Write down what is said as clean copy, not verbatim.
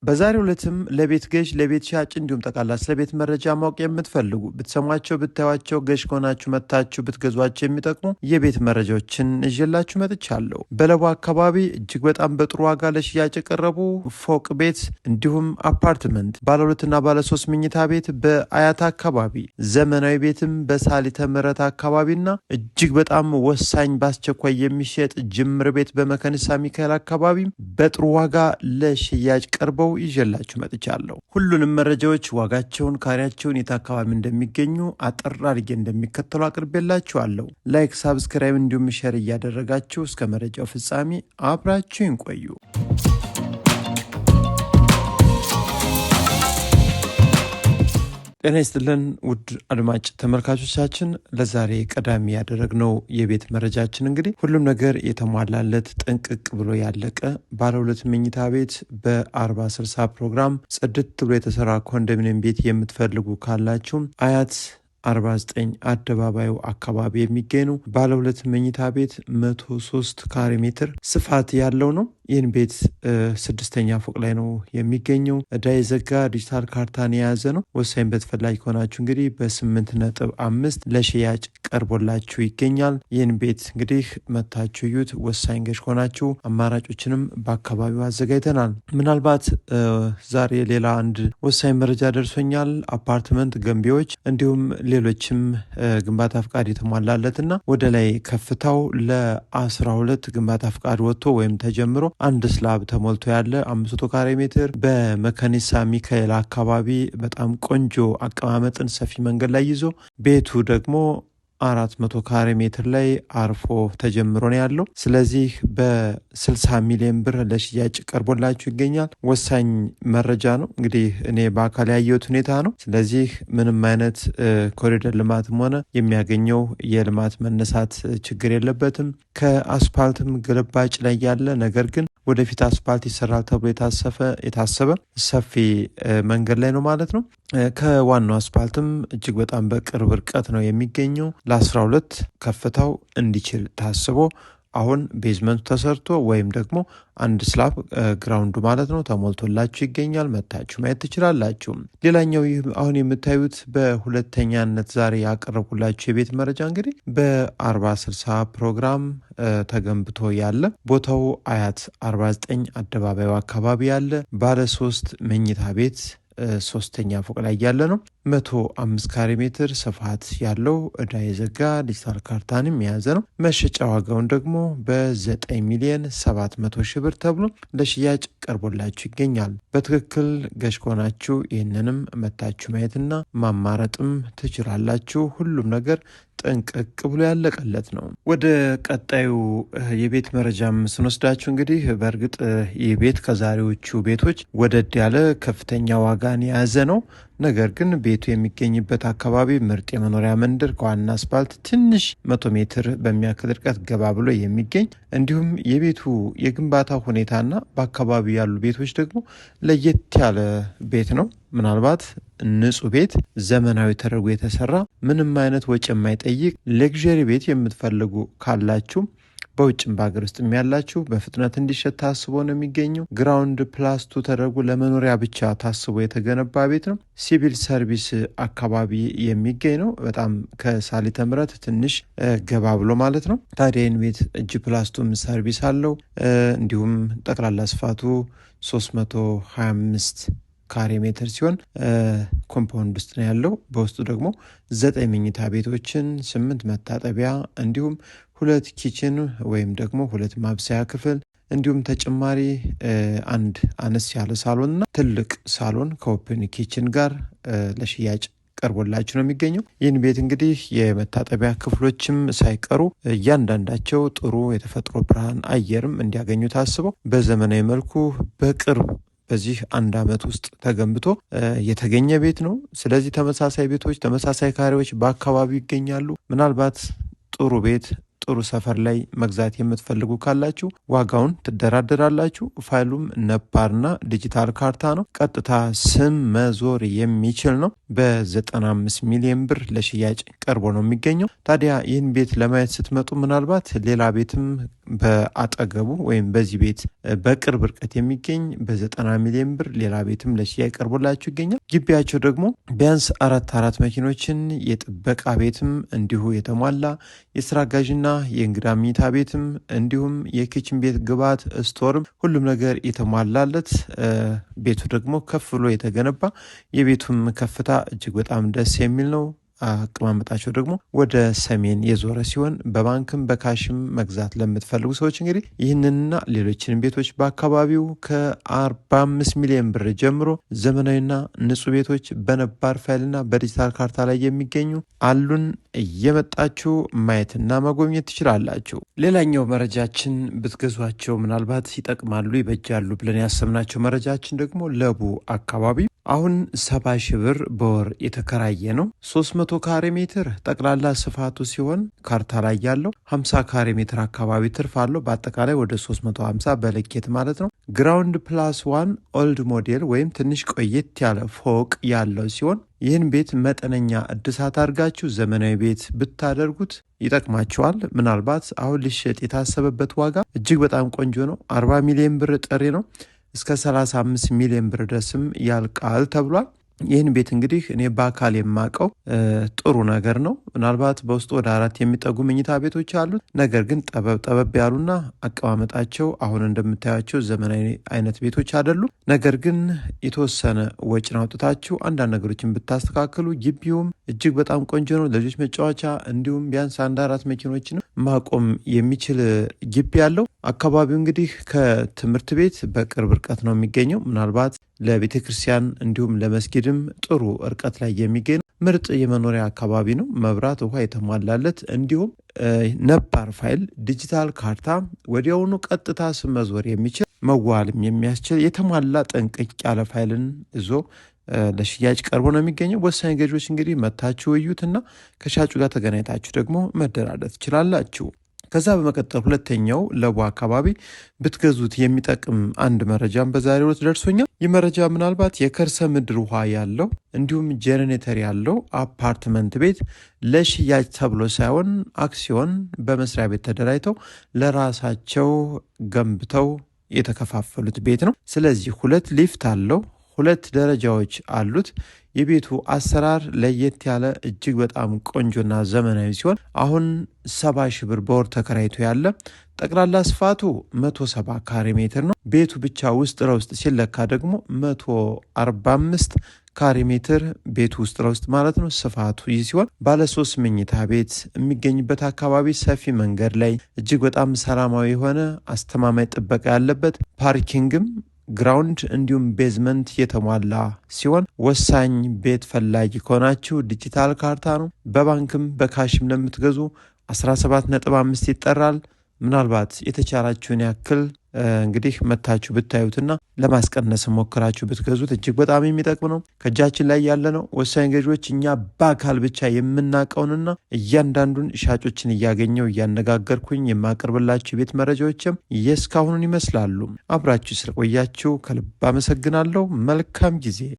በዛሬው ዕለትም ለቤት ገዥ፣ ለቤት ሻጭ እንዲሁም ጠቅላላ ስለ ቤት መረጃ ማወቅ የምትፈልጉ ብትሰሟቸው፣ ብታዩዋቸው፣ ገዥ ከሆናችሁ መታችሁ ብትገዟቸው የሚጠቅሙ የቤት መረጃዎችን ይዤላችሁ መጥቻለሁ። በለቡ አካባቢ እጅግ በጣም በጥሩ ዋጋ ለሽያጭ የቀረቡ ፎቅ ቤት እንዲሁም አፓርትመንት ባለ 2 እና ባለ 3 መኝታ ቤት በአያት አካባቢ፣ ዘመናዊ ቤትም በሳሊተ ምህረት አካባቢና እጅግ በጣም ወሳኝ በአስቸኳይ የሚሸጥ ጅምር ቤት በመከኒሳ ሚካኤል አካባቢ በጥሩ ዋጋ ለሽያጭ ቀርበው ይዤላችሁ መጥቻለሁ። ሁሉንም መረጃዎች ዋጋቸውን፣ ካሬያቸውን፣ የት አካባቢ እንደሚገኙ አጠር አድርጌ እንደሚከተሉ አቅርቤላችኋለሁ። ላይክ፣ ሳብስክራይብ እንዲሁም ሼር እያደረጋችሁ እስከ መረጃው ፍጻሜ አብራችሁን ቆዩ። ጤና ይስጥልን ውድ አድማጭ ተመልካቾቻችን፣ ለዛሬ ቀዳሚ ያደረግነው የቤት መረጃችን እንግዲህ ሁሉም ነገር የተሟላለት ጥንቅቅ ብሎ ያለቀ ባለ 2 መኝታ ቤት በ40/60 ፕሮግራም ጽድት ብሎ የተሰራ ኮንዶሚኒየም ቤት የምትፈልጉ ካላችሁ አያት 49 አደባባዩ አካባቢ የሚገኙ ባለ 2 መኝታ ቤት 103 ካሬ ሜትር ስፋት ያለው ነው። ይህን ቤት 6ኛ ፎቅ ላይ ነው የሚገኘው። ዕዳ የዘጋ ዲጂታል ካርታን የያዘ ነው። ወሳኝ ቤት ፈላጊ ከሆናችሁ እንግዲህ በ8.5 ለሽያጭ ቀርቦላችሁ ይገኛል። ይህን ቤት እንግዲህ መታችሁ ዩት። ወሳኝ ገዥ ከሆናችሁ አማራጮችንም በአካባቢው አዘጋጅተናል። ምናልባት ዛሬ ሌላ አንድ ወሳኝ መረጃ ደርሶኛል። አፓርትመንት ገንቢዎች እንዲሁም ሌሎችም ግንባታ ፍቃድ የተሟላለትና ወደ ላይ ከፍታው ለ12 ግንባታ ፍቃድ ወጥቶ ወይም ተጀምሮ አንድ ስላብ ተሞልቶ ያለ 500 ካሬ ሜትር በመከኒሳ ሚካኤል አካባቢ በጣም ቆንጆ አቀማመጥን ሰፊ መንገድ ላይ ይዞ ቤቱ ደግሞ 400 ካሬ ሜትር ላይ አርፎ ተጀምሮ ነው ያለው። ስለዚህ በ60 ሚሊዮን ብር ለሽያጭ ቀርቦላችሁ ይገኛል። ወሳኝ መረጃ ነው። እንግዲህ እኔ በአካል ያየሁት ሁኔታ ነው። ስለዚህ ምንም አይነት ኮሪደር ልማትም ሆነ የሚያገኘው የልማት መነሳት ችግር የለበትም። ከአስፓልትም ግልባጭ ላይ ያለ ነገር ግን ወደፊት አስፓልት ይሰራል ተብሎ የታሰበ ሰፊ መንገድ ላይ ነው ማለት ነው። ከዋናው አስፓልትም እጅግ በጣም በቅርብ ርቀት ነው የሚገኘው። ለ12 ከፍታው እንዲችል ታስቦ አሁን ቤዝመንቱ ተሰርቶ ወይም ደግሞ አንድ ስላብ ግራውንዱ ማለት ነው ተሞልቶላችሁ ይገኛል። መታችሁ ማየት ትችላላችሁ። ሌላኛው ይህ አሁን የምታዩት በሁለተኛነት ዛሬ ያቀረብኩላችሁ የቤት መረጃ እንግዲህ በ40/60 ፕሮግራም ተገንብቶ ያለ ቦታው አያት 49 አደባባዩ አካባቢ ያለ ባለ 3 መኝታ ቤት 3ኛ ፎቅ ላይ ያለ ነው። 105 ካሬ ሜትር ስፋት ያለው ዕዳ የዘጋ ዲጂታል ካርታንም የያዘ ነው። መሸጫ ዋጋውን ደግሞ በ9 ሚሊዮን 700 ሺህ ብር ተብሎ ለሽያጭ ቀርቦላችሁ ይገኛል። በትክክል ገዥ ከሆናችሁ ይህንንም መታችሁ ማየትና ማማረጥም ትችላላችሁ። ሁሉም ነገር ጥንቅቅ ብሎ ያለቀለት ነው። ወደ ቀጣዩ የቤት መረጃም ስንወስዳችሁ እንግዲህ በእርግጥ ይህ ቤት ከዛሬዎቹ ቤቶች ወደድ ያለ ከፍተኛ ዋጋን የያዘ ነው። ነገር ግን ቤቱ የሚገኝበት አካባቢ ምርጥ የመኖሪያ መንደር ከዋና አስፓልት ትንሽ 100 ሜትር በሚያክል ርቀት ገባ ብሎ የሚገኝ እንዲሁም የቤቱ የግንባታ ሁኔታና በአካባቢው ያሉ ቤቶች ደግሞ ለየት ያለ ቤት ነው። ምናልባት ንጹህ ቤት ዘመናዊ ተደርጎ የተሰራ ምንም አይነት ወጪ የማይጠይቅ ሌግዠሪ ቤት የምትፈልጉ ካላችሁ በውጭም በሀገር ውስጥ ያላችሁ በፍጥነት እንዲሸጥ ታስቦ ነው የሚገኘው። ግራውንድ +2 ተደርጎ ለመኖሪያ ብቻ ታስቦ የተገነባ ቤት ነው። ሲቪል ሰርቪስ አካባቢ የሚገኝ ነው። በጣም ከሳሊተ ምህረት ትንሽ ገባ ብሎ ማለት ነው። ታዲያ ይህን ቤት G+2 ሰርቪስ አለው። እንዲሁም ጠቅላላ ስፋቱ 325 ካሬ ሜትር ሲሆን ኮምፓውንድ ውስጥ ነው ያለው። በውስጡ ደግሞ 9 መኝታ ቤቶችን፣ 8 መታጠቢያ እንዲሁም 2 ኪችን ወይም ደግሞ 2 ማብሰያ ክፍል እንዲሁም ተጨማሪ አንድ አነስ ያለ ሳሎንና ትልቅ ሳሎን ከኦፕን ኪችን ጋር ለሽያጭ ቀርቦላችሁ ነው የሚገኘው። ይህን ቤት እንግዲህ የመታጠቢያ ክፍሎችም ሳይቀሩ እያንዳንዳቸው ጥሩ የተፈጥሮ ብርሃን አየርም እንዲያገኙ ታስበው በዘመናዊ መልኩ በቅርብ በዚህ 1 ዓመት ውስጥ ተገንብቶ የተገኘ ቤት ነው። ስለዚህ ተመሳሳይ ቤቶች፣ ተመሳሳይ ካሬዎች በአካባቢው ይገኛሉ። ምናልባት ጥሩ ቤት ጥሩ ሰፈር ላይ መግዛት የምትፈልጉ ካላችሁ ዋጋውን ትደራደራላችሁ። ፋይሉም ነባርና ዲጂታል ካርታ ነው። ቀጥታ ስም መዞር የሚችል ነው። በ95 ሚሊዮን ብር ለሽያጭ ቀርቦ ነው የሚገኘው። ታዲያ ይህን ቤት ለማየት ስትመጡ ምናልባት ሌላ ቤትም በአጠገቡ ወይም በዚህ ቤት በቅርብ ርቀት የሚገኝ በ90 ሚሊዮን ብር ሌላ ቤትም ለሽያጭ ቀርቦላችሁ ይገኛል። ግቢያቸው ደግሞ ቢያንስ አራት መኪኖችን የጥበቃ ቤትም እንዲሁ የተሟላ የስራ አጋዥና የእንግዳ መኝታ ቤትም እንዲሁም የኪችን ቤት ግብዓት ስቶርም ሁሉም ነገር የተሟላለት ቤቱ ደግሞ ከፍ ብሎ የተገነባ የቤቱም ከፍታ እጅግ በጣም ደስ የሚል ነው። አቀማመጣቸው ደግሞ ወደ ሰሜን የዞረ ሲሆን በባንክም በካሽም መግዛት ለምትፈልጉ ሰዎች እንግዲህ ይህንንና ሌሎችንም ቤቶች በአካባቢው ከ45 ሚሊዮን ብር ጀምሮ ዘመናዊና ንጹህ ቤቶች በነባር ፋይልና በዲጂታል ካርታ ላይ የሚገኙ አሉን። እየመጣችሁ ማየትና መጎብኘት ትችላላችሁ። ሌላኛው መረጃችን ብትገዟቸው ምናልባት ይጠቅማሉ ይበጃሉ ብለን ያሰብናቸው መረጃችን ደግሞ ለቡ አካባቢ አሁን 70 ሺህ ብር በወር የተከራየ ነው። 300 ካሬ ሜትር ጠቅላላ ስፋቱ ሲሆን ካርታ ላይ ያለው 50 ካሬ ሜትር አካባቢ ትርፍ አለው። በአጠቃላይ ወደ 350 በልኬት ማለት ነው። ግራውንድ ፕላስ ዋን ኦልድ ሞዴል ወይም ትንሽ ቆየት ያለ ፎቅ ያለው ሲሆን ይህን ቤት መጠነኛ እድሳት አድርጋችሁ ዘመናዊ ቤት ብታደርጉት ይጠቅማቸዋል። ምናልባት አሁን ሊሸጥ የታሰበበት ዋጋ እጅግ በጣም ቆንጆ ነው። 40 ሚሊዮን ብር ጥሬ ነው። እስከ 35 ሚሊዮን ብር ድረስም ያልቃል ተብሏል። ይህን ቤት እንግዲህ እኔ በአካል የማቀው ጥሩ ነገር ነው። ምናልባት በውስጡ ወደ 4 የሚጠጉ መኝታ ቤቶች አሉት። ነገር ግን ጠበብ ያሉና አቀማመጣቸው አሁን እንደምታያቸው ዘመናዊ አይነት ቤቶች አይደሉም። ነገር ግን የተወሰነ ወጪን አውጥታችሁ አንዳንድ ነገሮችን ብታስተካክሉ ግቢውም እጅግ በጣም ቆንጆ ነው። ልጆች መጫወቻ እንዲሁም ቢያንስ 1-4 መኪኖችን ማቆም የሚችል ግቢ ያለው አካባቢው እንግዲህ ከትምህርት ቤት በቅርብ ርቀት ነው የሚገኘው። ምናልባት ለቤተ ክርስቲያን እንዲሁም ለመስጊድም ጥሩ ርቀት ላይ የሚገኝ ምርጥ የመኖሪያ አካባቢ ነው። መብራት፣ ውሃ የተሟላለት እንዲሁም ነባር ፋይል ዲጂታል ካርታ ወዲያውኑ ቀጥታ ስም መዞር የሚችል መዋልም የሚያስችል የተሟላ ጠንቅቅ ያለ ፋይልን ይዞ ለሽያጭ ቀርቦ ነው የሚገኘው። ወሳኝ ገዢዎች እንግዲህ መታችሁ እዩትና ከሻጩ ጋር ተገናኝታችሁ ደግሞ መደራደር ትችላላችሁ። ከዛ በመቀጠል ሁለተኛው ለቡ አካባቢ ብትገዙት የሚጠቅም አንድ መረጃም በዛሬው ዕለት ደርሶኛል። ይህ መረጃ ምናልባት የከርሰ ምድር ውሃ ያለው እንዲሁም ጄኔሬተር ያለው አፓርትመንት ቤት ለሽያጭ ተብሎ ሳይሆን አክሲዮን በመስሪያ ቤት ተደራጅተው ለራሳቸው ገንብተው የተከፋፈሉት ቤት ነው። ስለዚህ 2 ሊፍት አለው፣ 2 ደረጃዎች አሉት። የቤቱ አሰራር ለየት ያለ እጅግ በጣም ቆንጆና ዘመናዊ ሲሆን አሁን 70 ሺህ ብር በወር ተከራይቶ ያለ ጠቅላላ ስፋቱ 170 ካሬ ሜትር ነው። ቤቱ ብቻ ውስጥ ለውስጥ ሲለካ ደግሞ 145 ካሬ ሜትር ቤቱ ውስጥ ለውስጥ ማለት ነው ስፋቱ ይህ ሲሆን ባለ 3 መኝታ ቤት የሚገኝበት አካባቢ ሰፊ መንገድ ላይ እጅግ በጣም ሰላማዊ የሆነ አስተማማኝ ጥበቃ ያለበት ፓርኪንግም ግራውንድ እንዲሁም ቤዝመንት የተሟላ ሲሆን ወሳኝ ቤት ፈላጊ ከሆናችሁ ዲጂታል ካርታ ነው። በባንክም በካሽም ለምትገዙ 17.5 ይጠራል። ምናልባት የተቻላችሁን ያክል እንግዲህ መታችሁ ብታዩትና ለማስቀነስ ሞክራችሁ ብትገዙት እጅግ በጣም የሚጠቅም ነው። ከእጃችን ላይ ያለ ነው። ወሳኝ ገዢዎች እኛ በአካል ብቻ የምናውቀውንና እያንዳንዱን ሻጮችን እያገኘው እያነጋገርኩኝ የማቀርብላችሁ የቤት መረጃዎችም የእስካሁኑን ይመስላሉ። አብራችሁ ስለቆያችሁ ከልብ አመሰግናለሁ። መልካም ጊዜ